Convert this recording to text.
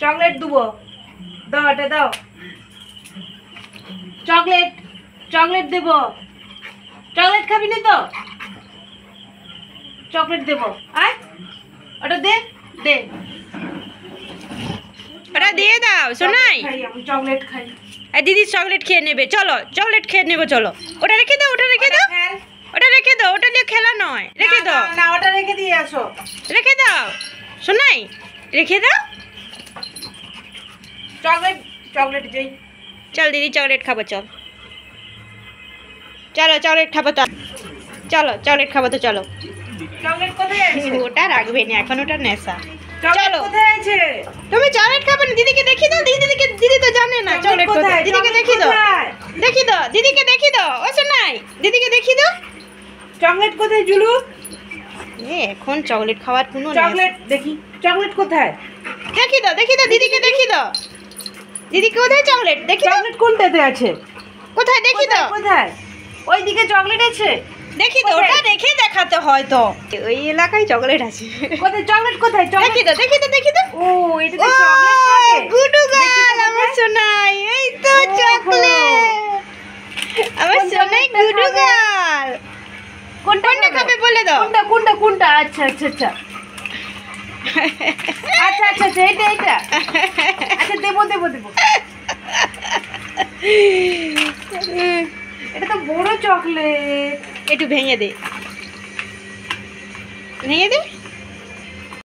Chocolate দেবো, দাও এটা দাও। চকলেট চকলেট দেবো, চকলেট খাবি না তো? চকলেট দেবো, আয় ওটা দে দে, ওটা দিয়ে দাও সোনাই। আমি চকলেট খাই। দিদি চকলেট খেয়ে নেবে, চলো চকলেট খেয়ে নেবে, চলো। ওটা রেখে দাও, ওটা রেখে দাও, ওটা রেখে দাও, ওটা দিয়ে খেলা নয়, রেখে দাও। না ওটা রেখে দিয়ে আসো, রেখে দাও সোনাই, রেখে দাও। চকলেট চকলেট যেই। চল দিদি চকলেট খাবো, চল চলো চকলেট খাবো তো, চলো চকলেট খাবো তো, চলো। চকলেট কোথায় আছে? ওটা রাখবে না এখন, ওটা নেশা। চকলেট চলো। কোথায় আছে? তুমি চকলেট খাবে না? দিদিকে দেখি দাও, দিদি তো জানে না চকলেট কোথায়। দিদিকে দেখি দাও, দেখি দাও, দিদিকে দেখি দাও। ও শোনাই, দিদিকে দেখি দাও। চকলেট কোথায় জুলু? এখন চকলেট খাওয়ার কোনো চকলেট দেখি, চকলেট কোথায়? দেখি দাও, দেখি দাও, দিদিকে দেখি দাও। দিদি কোথায় চকলেট? দেখি দাও চকলেট কোনটাতে আছে? কোথায়, দেখি দাও। কোথায়? ওইদিকে চকলেট আছে, দেখি দাও, ওটা রেখে দেখাতে হয় তো। ওই এলাকায় চকলেট আছে। কোথায় চকলেট কোথায়? দেখি দাও, দেখি দাও, দেখি দাও। ও এটা তো চকলেট থাকে। গুডু গাল আমার সোনাই, এই তো চকলেট। আমার সোনাই গুডু গাল। কোনটা খাবে বলে দাও। কোনটা কোনটা কোনটা? আচ্ছা আচ্ছা আচ্ছা আচ্ছা আচ্ছা আচ্ছা এটা এটা আচ্ছা দেবো দেবো দেবো। এটা তো বড় চকলেট। একটু ভেঙে দে, ভেঙে দে।